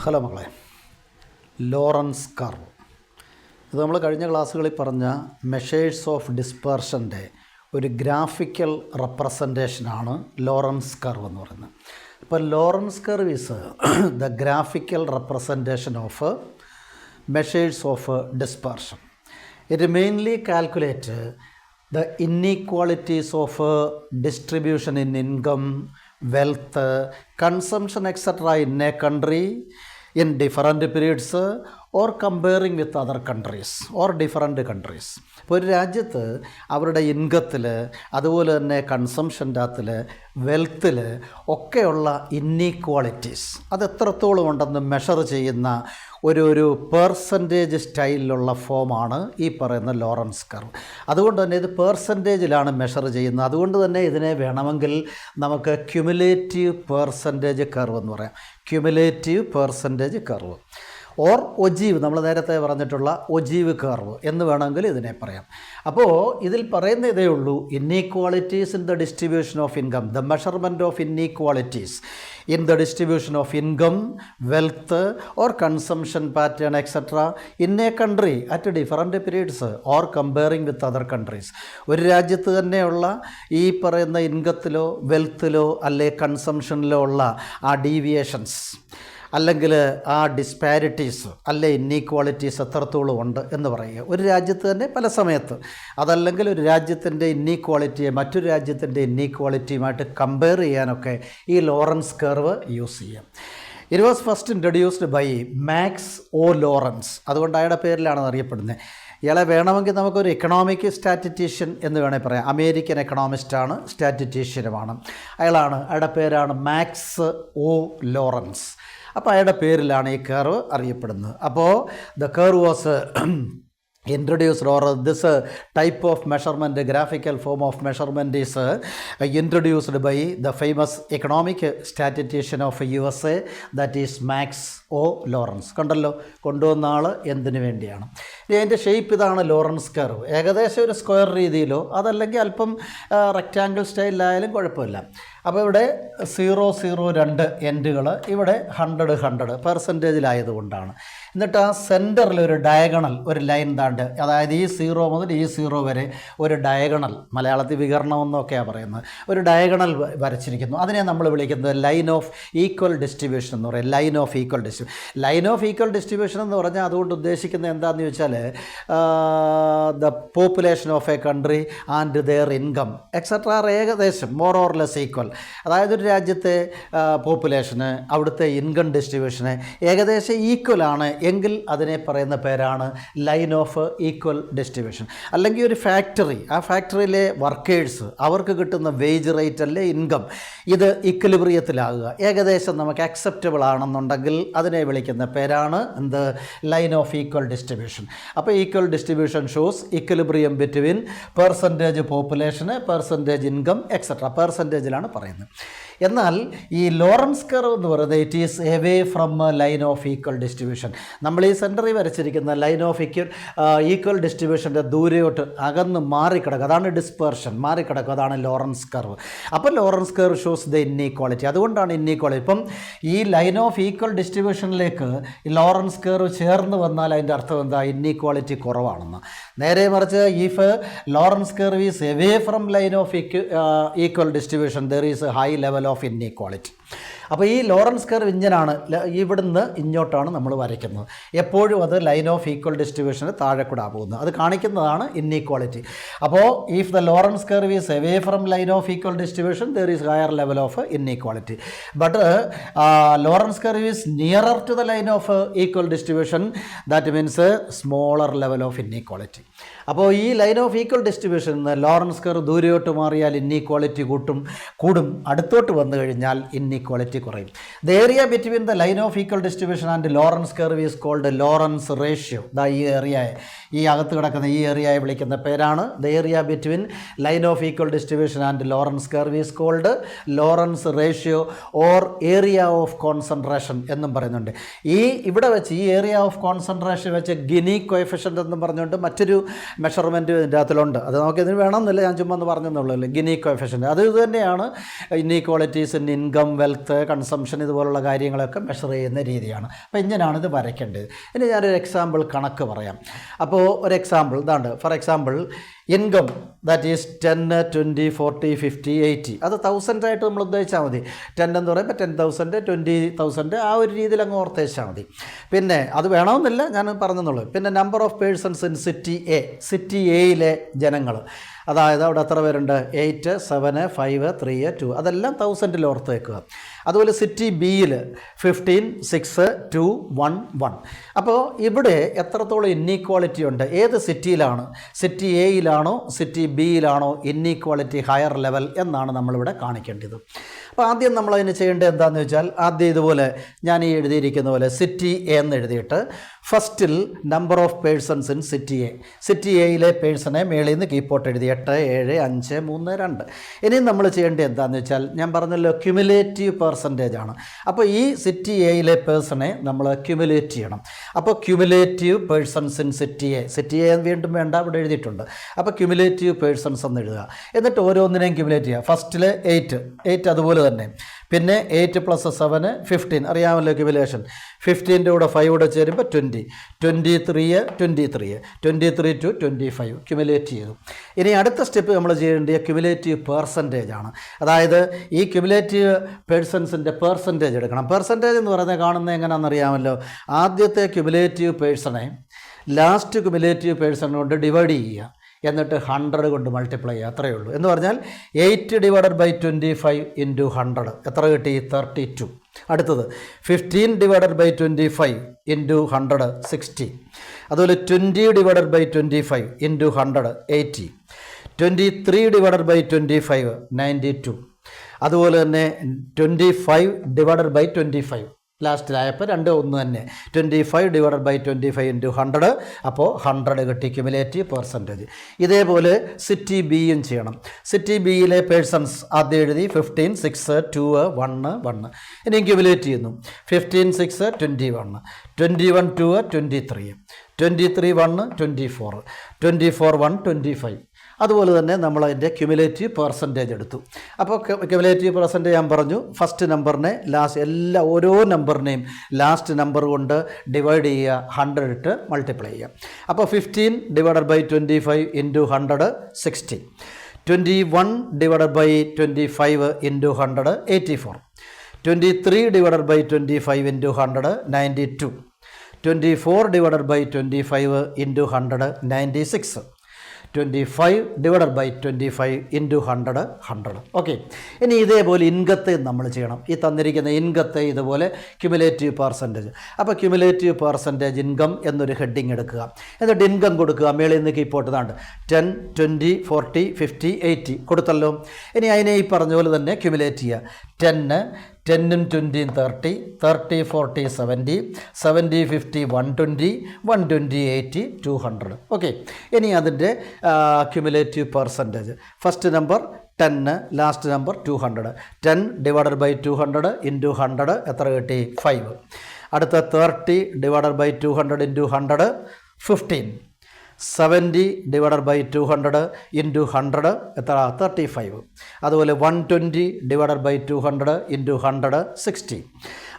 Hello മക്കളെ, Lawrence curve ഇത് നമ്മൾ കഴിഞ്ഞ ക്ലാസ്സുകളിൽ പറഞ്ഞ മെഷേഴ്സ് ഓഫ് ഡിസ്പെർഷൻ്റെ ഒരു ഗ്രാഫിക്കൽ റെപ്രസെൻറ്റേഷനാണ് ലോറൻസ് കർവ് എന്ന് പറയുന്നത്. അപ്പോൾ Lorenz curve is the graphical representation of measures of dispersion. It mainly calculate the inequalities of distribution in income, wealth, consumption, etc. in a country in different periods or comparing with other countries or different countries. ഇപ്പോൾ ഒരു രാജ്യത്ത് അവരുടെ ഇൻകത്തിൽ, അതുപോലെ തന്നെ കൺസംഷൻ്റെ അകത്തിൽ, വെൽത്തിൽ ഒക്കെയുള്ള ഇന്നീക്വാളിറ്റീസ് അത് എത്രത്തോളം ഉണ്ടെന്ന് മെഷർ ചെയ്യുന്ന ഒരു പേഴ്സൻറ്റേജ് സ്റ്റൈലിലുള്ള ഫോമാണ് ഈ പറയുന്ന ലോറൻസ് കർവ്. അതുകൊണ്ട് തന്നെ ഇത് പേഴ്സൻറ്റേജിലാണ് മെഷർ ചെയ്യുന്നത്. അതുകൊണ്ട് തന്നെ ഇതിനെ വേണമെങ്കിൽ നമുക്ക് ക്യുമുലേറ്റീവ് പേഴ്സൻറ്റേജ് കർവ് എന്ന് പറയാം. Cumulative percentage curve or ogive, നമ്മൾ നേരത്തെ പറഞ്ഞിട്ടുള്ള ഒജീവ് കർവ് എന്ന് വേണമെങ്കിൽ ഇതിനെ പറയാം. അപ്പോൾ ഇതിൽ പറയുന്ന ഇതേ ഉള്ളൂ, inequalities in the distribution of income, the measurement of inequalities in the distribution of income, wealth or consumption pattern etc. in a country at different periods or comparing with other countries. ഒരു രാജ്യത്ത് തന്നെയുള്ള ഈ പറയുന്ന ഇൻകത്തിലോ വെൽത്തിലോ അല്ലെ കൺസംഷനിലോ ഉള്ള ആ deviations അല്ലെങ്കിൽ ആ ഡിസ്പാരിറ്റീസ് അല്ലെ ഇന്നീക്വാളിറ്റീസ് എത്രത്തോളം ഉണ്ട് എന്ന് പറയുക. ഒരു രാജ്യത്ത് തന്നെ പല സമയത്ത്, അതല്ലെങ്കിൽ ഒരു രാജ്യത്തിൻ്റെ ഇന്നീക്വാളിറ്റിയെ മറ്റൊരു രാജ്യത്തിൻ്റെ ഇന്നീക്വാളിറ്റിയുമായിട്ട് കമ്പയർ ചെയ്യാനൊക്കെ ഈ ലോറൻസ് കർവ് യൂസ് ചെയ്യാം. It was first introduced by Max O Lorenz. അതുകൊണ്ട് അയാളുടെ പേരിലാണ് അറിയപ്പെടുന്നത്. ഇയാളെ വേണമെങ്കിൽ നമുക്കൊരു എക്കണോമിക് സ്റ്റാറ്റിറ്റീഷ്യൻ എന്ന് വേണമെങ്കിൽ പറയാം. അമേരിക്കൻ എക്കണോമിസ്റ്റാണ്, സ്റ്റാറ്റിറ്റീഷ്യനുമാണ്. അയാളുടെ പേരാണ് മാക്സ് ഒ ലോറൻസ്. അപ്പോൾ അയാളുടെ പേരിലാണ് ഈ കർവ് അറിയപ്പെടുന്നത്. അപ്പോൾ the curve was introduced, or this type of measurement, graphical form of measurement is introduced by the famous economic statistician of USA, that is Max O. Lawrence. കണ്ടല്ലോ, കൊണ്ടുവന്ന ആൾ എന്തിനു വേണ്ടിയാണ്. ഇതിൻ്റെ ഷേപ്പ് ഇതാണ് ലോറൻസ് കർവ്. ഏകദേശം ഒരു സ്ക്വയർ രീതിയിലോ അതല്ലെങ്കിൽ അല്പം റെക്റ്റാങ്കിൾ സ്റ്റൈലിലായാലും കുഴപ്പമില്ല. അപ്പോൾ ഇവിടെ 002 എൻഡുകൾ, ഇവിടെ 100 പെർസെൻറ്റേജിലായതുകൊണ്ടാണ്. എന്നിട്ട് ആ സെൻറ്ററിൽ ഒരു ഡയഗണൽ, ഒരു ലൈൻ താണ്ട്, അതായത് ഈ 0 മുതൽ ഈ 0 വരെ ഒരു ഡയഗണൽ, മലയാളത്തിൽ വികരണം എന്നൊക്കെയാണ് പറയുന്നത്, ഒരു ഡയഗണൽ വരച്ചിരിക്കുന്നു. അതിനെ നമ്മൾ വിളിക്കുന്നത് ലൈൻ ഓഫ് ഈക്വൽ ഡിസ്ട്രിബ്യൂഷൻ എന്ന് പറയും. Line of equal distribution. Line of equal distribution എന്ന് പറഞ്ഞാൽ അതുകൊണ്ട് ഉദ്ദേശിക്കുന്നത് എന്താണെന്ന് ചോദിച്ചാൽ the population of A country and their income etcetera are ഏകദേശം മോർ ഓർ ലെസ് ഈക്വൽ. അതായത് ഒരു രാജ്യത്തെ പോപ്പുലേഷന്, അവിടുത്തെ ഇൻകം ഡിസ്ട്രിബ്യൂഷന് ഏകദേശം ഈക്വലാണ് എങ്കിൽ അതിനെ പറയുന്ന പേരാണ് ലൈൻ ഓഫ് ഈക്വൽ ഡിസ്ട്രിബ്യൂഷൻ. അല്ലെങ്കിൽ ഒരു ഫാക്ടറി, ആ ഫാക്ടറിയിലെ വർക്കേഴ്സ്, അവർക്ക് കിട്ടുന്ന വേജ് റേറ്റ് അല്ലെ ഇൻകം, ഇത് ഇക്വിലിബ്രിയത്തിലാകുക, ഏകദേശം നമുക്ക് അക്സെപ്റ്റബിൾ ആണെന്നുണ്ടെങ്കിൽ അതിനെ വിളിക്കുന്ന പേരാണ് എന്ത്, ലൈൻ ഓഫ് ഈക്വൽ ഡിസ്ട്രിബ്യൂഷൻ. അപ്പോൾ equal distribution shows equilibrium between percentage പോപ്പുലേഷന്, പെർസെൻറ്റേജ് ഇൻകം എക്സെട്ര, പെർസെൻറ്റേജിലാണ് പറയുന്നത്. എന്നാൽ ഈ ലോറൻസ് കർവ് എന്ന് പറയുന്നത് it is away from line of equal distribution. നമ്മൾ ഈ സെൻറ്ററിൽ വരച്ചിരിക്കുന്ന ലൈൻ ഓഫ് ഈക്വൽ ഡിസ്ട്രിബ്യൂഷൻ്റെ ദൂരെയോട്ട് അകന്ന് മാറിക്കിടക്കുക, അതാണ് ഡിസ്പെർഷൻ, മാറിക്കിടക്കുക, അതാണ് ലോറൻസ് കർവ്. അപ്പോൾ Lorenz curve shows the inequality. അതുകൊണ്ടാണ് ഇന്നീക്വാളിറ്റി. ഇപ്പം ഈ ലൈൻ ഓഫ് ഈക്വൽ ഡിസ്ട്രിബ്യൂഷനിലേക്ക് ഈ ലോറൻസ് കർവ് ചേർന്ന് വന്നാൽ അതിൻ്റെ അർത്ഥം എന്താ, ഇന്നീക്വാളിറ്റി കുറവാണെന്ന്. നേരെ മറിച്ച് if Lorenz curve is away from line of equal distribution there is high level of inequality. അപ്പോൾ ഈ ലോറൻസ് കർവ് ഇങ്ങനെയാണ്, ഇവിടുന്ന് ഇങ്ങോട്ടാണ് നമ്മൾ വരയ്ക്കുന്നത്. എപ്പോഴും അത് ലൈൻ ഓഫ് ഈക്വൽ ഡിസ്ട്രിബ്യൂഷന് താഴെ കൂടെ പോകുന്നത്, അത് കാണിക്കുന്നതാണ് ഇന്നീക്വാളിറ്റി. അപ്പോൾ if the Lorenz curve is away from line of equal distribution there is higher level of inequality. But Lorenz curve is nearer to the line of equal distribution, that means smaller level of inequality. അപ്പോൾ ഈ line of equal distribution Lorenz curve ദൂരെയോട്ട് മാറിയാൽ inequality കൂടും, അടുത്തോട്ട് വന്നു കഴിഞ്ഞാൽ inequality കുറയും. The area between the line of equal distribution and Lorenz curve is called Lorenz ratio. ഈ ഏരിയയെ, ഈ അകത്ത് കിടക്കുന്ന ഈ ഏരിയയെ വിളിക്കുന്ന പേരാണ് the area between line of equal distribution and Lorenz curve is called Lorenz ratio or area of concentration എന്നും പറയുന്നുണ്ട്. ഇവിടെ വെച്ച് ഈ ഏരിയ ഓഫ് കോൺസെൻട്രേഷൻ വെച്ച് ഗിനി കോഎഫിഷ്യൻ്റ് എന്നും പറഞ്ഞുകൊണ്ട് മറ്റൊരു മെഷർമെൻറ്റ് ഇതിൻ്റെ അകത്തിലുണ്ട്. അത് നമുക്കിതിന് വേണമെന്നില്ല, ഞാൻ ചുമ്മാ ഒന്ന് പറഞ്ഞെന്നുള്ളൂ. ഗിനി കോഎഫിഷ്യൻ്റ് അത് ഇത് തന്നെയാണ്. ഇന്നീക്വാളിറ്റീസ് ഇൻ ഇൻകം, വെൽത്ത്, കൺസംഷൻ ഇതുപോലുള്ള കാര്യങ്ങളൊക്കെ മെഷർ ചെയ്യുന്ന രീതിയാണ്. അപ്പോൾ ഇങ്ങനെയാണ് ഇത് വരയ്ക്കേണ്ടത്. ഇനി ഞാനൊരു എക്സാമ്പിൾ കണക്ക് പറയാം. അപ്പോൾ ഒരു എക്സാമ്പിൾ ഇതാണ്ട്. For example income that is 10, 20, 40, 50, 80. അത് 1000 ആയിട്ട് നമ്മൾ ഉദ്ദേശിച്ചാൽ മതി. 10 എന്ന് പറയുമ്പോൾ 10,000, 20,000 ആ ഒരു രീതിയിൽ അങ്ങ് ഓർത്തേച്ചാൽ മതി. പിന്നെ അത് വേണമെന്നില്ല, ഞാൻ പറഞ്ഞെന്നുള്ളൂ. പിന്നെ number of persons in city A, city എയിലെ ജനങ്ങൾ, അതായത് അവിടെ എത്ര പേരുണ്ട്? 8, 7, 5, 3, 2, അതെല്ലാം 1000 ഓർത്ത് വയ്ക്കുക. അതുപോലെ സിറ്റി ബിയിൽ 15, 6, 2, 1, 1. അപ്പോൾ ഇവിടെ എത്രത്തോളം ഇന്നീക്വാളിറ്റി ഉണ്ട്? ഏത് സിറ്റിയിലാണ്? സിറ്റി എയിലാണോ സിറ്റി ബിയിലാണോ ഇന്നീക്വാളിറ്റി ഹയർ ലെവൽ എന്നാണ് നമ്മളിവിടെ കാണിക്കേണ്ടത്. അപ്പോൾ ആദ്യം നമ്മളതിന് ചെയ്യേണ്ടത് എന്താണെന്ന് വെച്ചാൽ, ആദ്യം ഇതുപോലെ ഞാൻ ഈ എഴുതിയിരിക്കുന്ന പോലെ സിറ്റി എ എന്ന് എഴുതിയിട്ട് ഫസ്റ്റിൽ number of persons in city A, city എയിലെ പേഴ്സണെ മേളിൽ നിന്ന് കീപ്പോട്ട് എഴുതി 8, 7, 5, 3, 2. ഇനി നമ്മൾ ചെയ്യേണ്ടത് എന്താണെന്ന് വെച്ചാൽ, ഞാൻ പറഞ്ഞല്ലോ ക്യുമുലേറ്റീവ് പെർസെൻറ്റേജ് ആണ്. അപ്പോൾ ഈ സിറ്റി എയിലെ പേഴ്സണെ നമ്മൾ ക്യുമുലേറ്റ് ചെയ്യണം. അപ്പോൾ cumulative persons in city A, city A വീണ്ടും വേണ്ട, ഇവിടെ എഴുതിയിട്ടുണ്ട്. അപ്പോൾ ക്യുമുലേറ്റീവ് പേഴ്സൺസ് എന്ന് എഴുതുക. എന്നിട്ട് ഓരോന്നിനെയും ക്യുമുലേറ്റ് ചെയ്യുക. ഫസ്റ്റിൽ 8 അതുപോലെ തന്നെ. പിന്നെ 8 + 7 15, അറിയാമല്ലോ ക്യുമുലേഷൻ. 15ൻ്റെ കൂടെ 5 കൂടെ ചേരുമ്പോൾ 20, 23 to 25 ക്യുമുലേറ്റ് ചെയ്തു. ഇനി അടുത്ത സ്റ്റെപ്പ് നമ്മൾ ചെയ്യേണ്ടത് ക്യുമുലേറ്റീവ് പെർസെൻറ്റേജ് ആണ്. അതായത് ഈ ക്യുമുലേറ്റീവ് പേഴ്സൺസിൻ്റെ പെർസെൻറ്റേജ് എടുക്കണം. പെർസെൻറ്റേജ് എന്ന് പറയുന്നത് കാണുന്നത് എങ്ങനെയാണെന്ന് അറിയാമല്ലോ. ആദ്യത്തെ ക്യുമുലേറ്റീവ് പേഴ്സണെ ലാസ്റ്റ് ക്യുമുലേറ്റീവ് പേഴ്സൺ കൊണ്ട് ഡിവൈഡ് ചെയ്യുക, എന്നിട്ട് 100 കൊണ്ട് മൾട്ടിപ്ലൈ ചെയ്യുക. അത്രയേ ഉള്ളൂ. എന്ന് പറഞ്ഞാൽ 8 / 25 × 100 എത്ര കിട്ടി? 32. അടുത്തത് 15 / 25 × 100 60. അതുപോലെ 20 / 25 × 100 80. 23 / 25 92. അതുപോലെ തന്നെ 25 / 25 ലാസ്റ്റിലായപ്പോൾ 2 1 തന്നെ. 25 / 25 × 100, അപ്പോൾ 100 കിട്ടി ക്യുമുലേറ്റീവ് പെർസെൻറ്റേജ്. ഇതേപോലെ സിറ്റി ബിയും ചെയ്യണം. സിറ്റി ബിയിലെ പേഴ്സൺസ് ആദ്യം എഴുതി 15, 6, 2, 1, 1. ഇനിയും ക്യുമുലേറ്റ് ചെയ്യുന്നു. 15, 6, 21, 21, 2, 23, 23, 1, 24, 24, 1, 25. അതുപോലെ തന്നെ നമ്മളതിൻ്റെ ക്യുമുലേറ്റീവ് പെർസെൻറ്റേജ് എടുത്തു. അപ്പോൾ ക്യുമുലേറ്റീവ് പെർസെൻറ്റേജ് ഞാൻ പറഞ്ഞു, ഫസ്റ്റ് നമ്പറിനെ ഓരോ നമ്പറിനെയും ലാസ്റ്റ് നമ്പർ കൊണ്ട് ഡിവൈഡ് ചെയ്യുക, 100 ഇട്ട് മൾട്ടിപ്ലൈ ചെയ്യുക. അപ്പോൾ 15 / 25 × 100 60. 21 / 25 × 100 84. 23 / 25 × 100 92. 24 / 25 × 100 96. 25 / 25 × 100 100. ഓക്കെ. ഇനി ഇതേപോലെ ഇൻകത്തെ നമ്മൾ ചെയ്യണം. ഈ തന്നിരിക്കുന്ന ഇൻകത്തെ ഇതുപോലെ ക്യുമുലേറ്റീവ് പെർസെൻറ്റേജ്. അപ്പോൾ ക്യുമുലേറ്റീവ് പെർസെൻറ്റേജ് ഇൻകം എന്നൊരു ഹെഡിങ് എടുക്കുക. എന്നിട്ട് ഇൻകം കൊടുക്കുക. മേളിൽ നിന്ന് കീപ്പോട്ട് താണ്ട് 10, 20, 40, 50, 80 കൊടുത്തല്ലോ. ഇനി അതിനെ ഈ പറഞ്ഞ പോലെ തന്നെ ക്യുമുലേറ്റ് ചെയ്യുക. 10, 20, 30, 30, 40, 70, 70, 50, 120, 120, 80, 200. ഓക്കെ. ഇനി അതിൻ്റെ cumulative percentage first number 10, last number 200. 10 / 200 × 100 എത്ര കിട്ടി? 5. അടുത്ത 30 / 200 × 100 15. 70 / 200 × 100 എത്ര? 35. അതുപോലെ 120 / 200 × 100 60.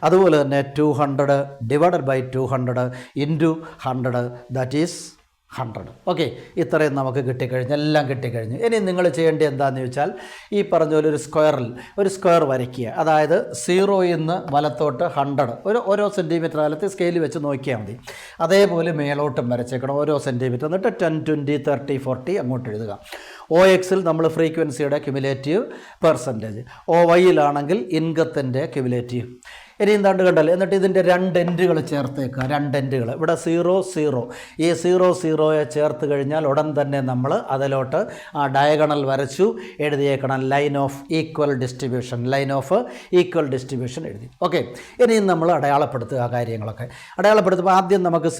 അതുപോലെ തന്നെ 200 / 200 × 100 ദാറ്റ് ഈസ് 100. ഓക്കെ. ഇത്രയും നമുക്ക് കിട്ടിക്കഴിഞ്ഞു, എല്ലാം കിട്ടിക്കഴിഞ്ഞു. ഇനി നിങ്ങൾ ചെയ്യേണ്ടത് എന്താണെന്ന് ചോദിച്ചാൽ, ഈ പറഞ്ഞ പോലെ ഒരു സ്ക്വയർ വരയ്ക്കുക. അതായത് 0 നിന്ന് വലത്തോട്ട് 100 ഓരോ സെൻറ്റിമീറ്റർ അകലത്ത് സ്കെയിൽ വെച്ച് നോക്കിയാൽ മതി. അതേപോലെ മേലോട്ടും വരച്ചേക്കണം ഓരോ സെൻറ്റിമീറ്റർ. എന്നിട്ട് 10, 20, 30, 40 അങ്ങോട്ട് എഴുതുക. OXൽ നമ്മൾ ഫ്രീക്വൻസിയുടെ ക്യുമുലേറ്റീവ് പെർസെൻറ്റേജ്, OYയിലാണെങ്കിൽ ഇൻകത്തിൻ്റെ ക്യുമുലേറ്റീവ്. ഇനി എന്താണ്ട് കണ്ടല്ലോ. എന്നിട്ട് ഇതിൻ്റെ 2 എൻഡുകൾ ചേർത്തേക്കുക. 2 എൻഡുകൾ ഇവിടെ 0, 0. ഈ 0, 0യെ ചേർത്ത് കഴിഞ്ഞാൽ ഉടൻ തന്നെ നമ്മൾ അതിലോട്ട് ആ ഡയഗണൽ വരച്ചു എഴുതിയേക്കണം. ലൈൻ ഓഫ് ഈക്വൽ ഡിസ്ട്രിബ്യൂഷൻ എഴുതി. ഓക്കെ. ഇനിയും നമ്മൾ അടയാളപ്പെടുത്തുക കാര്യങ്ങളൊക്കെ. അടയാളപ്പെടുത്തുമ്പോൾ ആദ്യം നമുക്ക്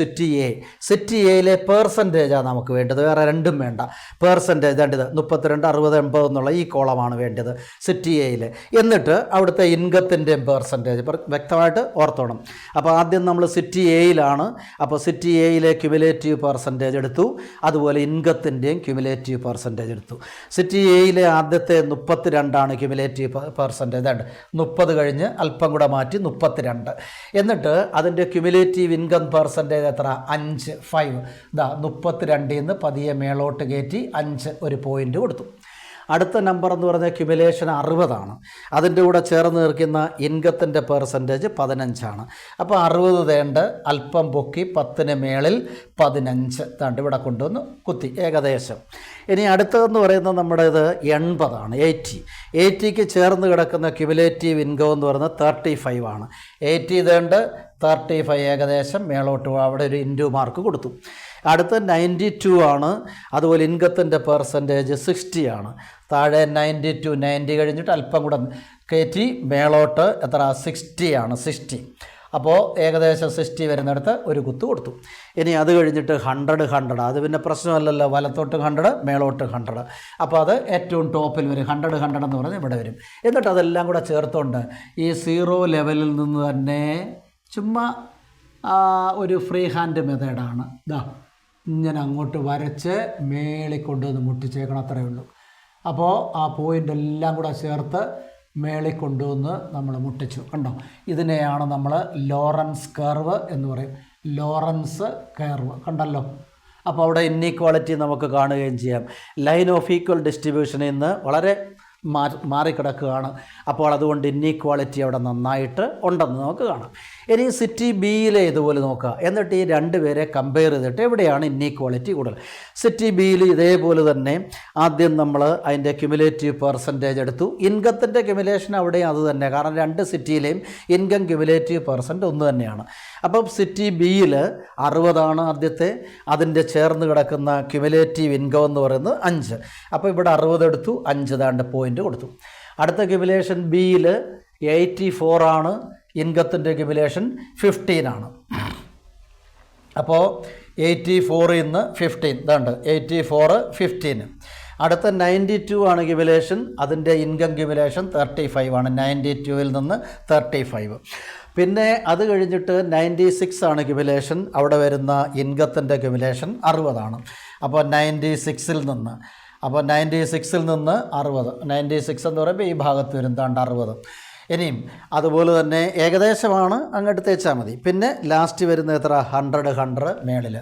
സിറ്റി എയിലെ പെർസെൻറ്റേജാണ് നമുക്ക് വേണ്ടത്, വേറെ രണ്ടും വേണ്ട. പെർസെൻറ്റേജ് വേണ്ടത് 32, 60, 80 എന്നുള്ള ഈ കോളമാണ് വേണ്ടത് സിറ്റി എയിൽ. എന്നിട്ട് അവിടുത്തെ ഇൻകത്തിൻ്റെയും പെർസെൻറ്റേജ് വ്യക്തമായിട്ട് ഓർത്തോണം. അപ്പോൾ ആദ്യം നമ്മൾ സിറ്റി എയിലാണ്. അപ്പോൾ സിറ്റി എയിലെ ക്യുമുലേറ്റീവ് പെർസെൻറ്റേജ് എടുത്തു, അതുപോലെ ഇൻകത്തിൻ്റെയും ക്യുമുലേറ്റീവ് പെർസെൻറ്റേജ് എടുത്തു. സിറ്റി എയിലെ ആദ്യത്തെ 32 ക്യുമുലേറ്റീവ് പെർസെൻറ്റേജ് ഉണ്ട്. 30 കഴിഞ്ഞ് അല്പം കൂടെ മാറ്റി 32. എന്നിട്ട് അതിൻ്റെ ക്യുമുലേറ്റീവ് ഇൻകം പെർസെൻറ്റേജ് എത്ര? 5 ഇതാ 32 നിന്ന് പതിയെ മേളോട്ട് കയറ്റി 5 ഒരു പോയിൻ്റ് കൊടുത്തു. അടുത്ത നമ്പർ എന്ന് പറഞ്ഞാൽ ക്യുമുലേഷൻ 60. അതിൻ്റെ കൂടെ ചേർന്ന് നിൽക്കുന്ന ഇൻകത്തിൻ്റെ പെർസെൻറ്റേജ് 15. അപ്പോൾ 60 തേണ്ട് അല്പം പൊക്കി 10 മേളിൽ 15 താണ്ട് ഇവിടെ കൊണ്ടുവന്ന് കുത്തി ഏകദേശം. ഇനി അടുത്തതെന്ന് പറയുന്നത് നമ്മുടേത് 80. 80ക്ക് ചേർന്ന് കിടക്കുന്ന ക്യുമുലേറ്റീവ് ഇൻകം എന്ന് പറയുന്നത് 35. 80 തേണ്ട് 35 ഏകദേശം മേളോട്ട് അവിടെ ഒരു ഇൻറ്റു മാർക്ക് കൊടുത്തു. അടുത്ത 92 ആണ്. അതുപോലെ ഇൻകത്തിൻ്റെ പെർസെൻറ്റേജ് 60. താഴെ 92 90 കഴിഞ്ഞിട്ട് അല്പം കൂടെ കയറ്റി മേളോട്ട് എത്ര? 60. അപ്പോൾ ഏകദേശം 60 വരുന്നിടത്ത് ഒരു കുത്ത് കൊടുത്തു. ഇനി അത് കഴിഞ്ഞിട്ട് 100. അത് പിന്നെ പ്രശ്നമല്ലല്ലോ, വലത്തോട്ട് 100 മേളോട്ട് 100. അപ്പോൾ അത് ഏറ്റവും ടോപ്പിൽ വരും. 100 എന്ന് പറഞ്ഞാൽ ഇവിടെ വരും. എന്നിട്ട് അതെല്ലാം കൂടെ ചേർത്തുകൊണ്ട് ഈ 0 ലെവലിൽ നിന്ന് തന്നെ ചുമ്മാ ഒരു ഫ്രീ ഹാൻഡ് മെത്തേഡാണ്. ഇതാ ഇങ്ങനെ അങ്ങോട്ട് വരച്ച് മേളിൽ കൊണ്ടുവന്ന് മുട്ടിച്ചേക്കണം, അത്രയേ ഉള്ളൂ. അപ്പോൾ ആ പോയിൻ്റ് എല്ലാം കൂടെ ചേർത്ത് മേളിൽ കൊണ്ടുവന്ന് നമ്മൾ മുട്ടിച്ചു. കണ്ടോ? ഇതിനെയാണ് നമ്മൾ ലോറൻസ് കർവ് എന്ന് പറയും. ലോറൻസ് കർവ് കണ്ടല്ലോ. അപ്പോൾ അവിടെ ഇന്നീക്വാളിറ്റി നമുക്ക് കാണുകയും ചെയ്യാം. ലൈൻ ഓഫ് ഈക്വൽ ഡിസ്ട്രിബ്യൂഷനിൽ നിന്ന് വളരെ മാറിക്കിടക്കുകയാണ്. അപ്പോൾ അതുകൊണ്ട് ഇന്നീക്വാളിറ്റി അവിടെ നന്നായിട്ട് ഉണ്ടെന്ന് നമുക്ക് കാണാം. ഇനി സിറ്റി ബിയിലെ ഇതുപോലെ നോക്കുക. എന്നിട്ട് ഈ 2 പേരെ കമ്പയർ ചെയ്തിട്ട് എവിടെയാണ് ഇന്നീക്വാളിറ്റി കൂടുതൽ. സിറ്റി ബിയിൽ ഇതേപോലെ തന്നെ ആദ്യം നമ്മൾ അതിൻ്റെ ക്യുമുലേറ്റീവ് പെർസെൻറ്റേജ് എടുത്തു. ഇൻകത്തിൻ്റെ ക്യുമുലേഷൻ അവിടെയും അത് തന്നെ, കാരണം 2 സിറ്റിയിലെയും ഇൻകം ക്യുമുലേറ്റീവ് പെർസെൻറ്റ് ഒന്ന് തന്നെയാണ്. അപ്പം സിറ്റി ബിയിൽ 60 ആദ്യത്തെ. അതിൻ്റെ ചേർന്ന് കിടക്കുന്ന ക്യുമുലേറ്റീവ് ഇൻകം എന്ന് പറയുന്നത് 5. അപ്പോൾ ഇവിടെ 60 എടുത്തു, 5 താണ്ട് പോയിൻ്റ് കൊടുത്തു. അടുത്ത ക്യുമുലേഷൻ ബിയിൽ 84 ഇൻകത്തിൻ്റെ ക്യുമുലേഷൻ 15. അപ്പോൾ 84 നിന്ന് 15 ഇതാണ്ട് 84 15. അടുത്ത 92 ക്യുമുലേഷൻ. അതിൻ്റെ ഇൻകം ക്യുമുലേഷൻ 35 92 നിന്ന് 35. പിന്നെ അത് കഴിഞ്ഞിട്ട് 96 ക്യുമുലേഷൻ. അവിടെ വരുന്ന ഇൻകത്തിൻ്റെ ക്യുമുലേഷൻ 60. അപ്പോൾ 96 നിന്ന് 60. 96 എന്ന് പറയുമ്പോൾ ഈ ഭാഗത്ത് വരും താണ്ട് 60. ഇനിയും അതുപോലെ തന്നെ ഏകദേശമാണ്, അങ്ങോട്ട് തേച്ചാൽ മതി. പിന്നെ ലാസ്റ്റ് വരുന്ന എത്ര? 100 മേളിൽ.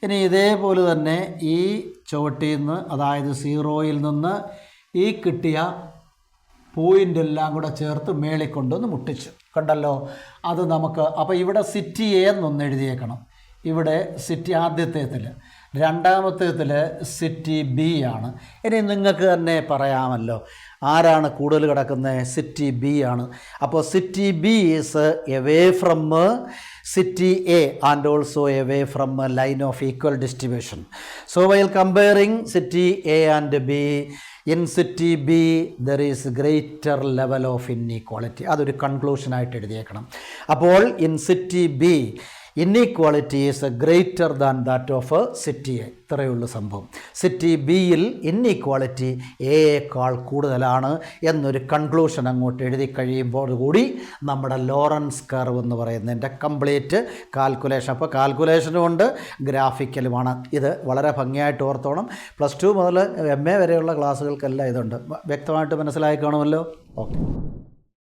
ഇനി ഇതേപോലെ തന്നെ ഈ ചുവട്ടിൽ നിന്ന്, അതായത് 0യിൽ നിന്ന് ഈ കിട്ടിയ പോയിൻ്റ് എല്ലാം കൂടെ ചേർത്ത് മേളിൽ കൊണ്ടുവന്ന് മുട്ടിച്ചു. കണ്ടല്ലോ? അത് നമുക്ക് അപ്പോൾ ഇവിടെ സിറ്റി എ എന്നൊന്ന് എഴുതിയേക്കണം. ഇവിടെ സിറ്റി ആദ്യത്തേതിൽ, രണ്ടാമത്തേതിൽ സിറ്റി ബി ആണ്. ഇനി നിങ്ങൾക്ക് തന്നെ പറയാമല്ലോ ആരാണ് കൂടുതൽ കിടക്കുന്നത്? സിറ്റി ബി ആണ്. അപ്പോൾ city B is away from city A and also away from line of equal distribution. So while comparing city A and B, in city B there is greater level of inequality. അതൊരു കൺക്ലൂഷനായിട്ട് എഴുതിയേക്കണം. അപ്പോൾ in city B inequality is greater than that of city A. ഇത്രയേ ഉള്ളൂ സംഭവം. City ബിയിൽ ഇന്നീക്വാളിറ്റി എയേക്കാൾ കൂടുതലാണ് എന്നൊരു കൺക്ലൂഷൻ അങ്ങോട്ട് എഴുതി കഴിയുമ്പോൾ കൂടി നമ്മുടെ ലോറൻസ് കർവ് എന്ന് പറയുന്നതിൻ്റെ കംപ്ലീറ്റ് കാൽക്കുലേഷൻ. അപ്പോൾ കാൽക്കുലേഷനും ഉണ്ട്, ഗ്രാഫിക്കലുമാണ്. ഇത് വളരെ ഭംഗിയായിട്ട് ഓർത്തോണം. +2 മുതൽ MA വരെയുള്ള ക്ലാസ്സുകൾക്കെല്ലാം ഇതുണ്ട്. വ്യക്തമായിട്ട് മനസ്സിലായി കാണുമല്ലോ. ഓക്കെ.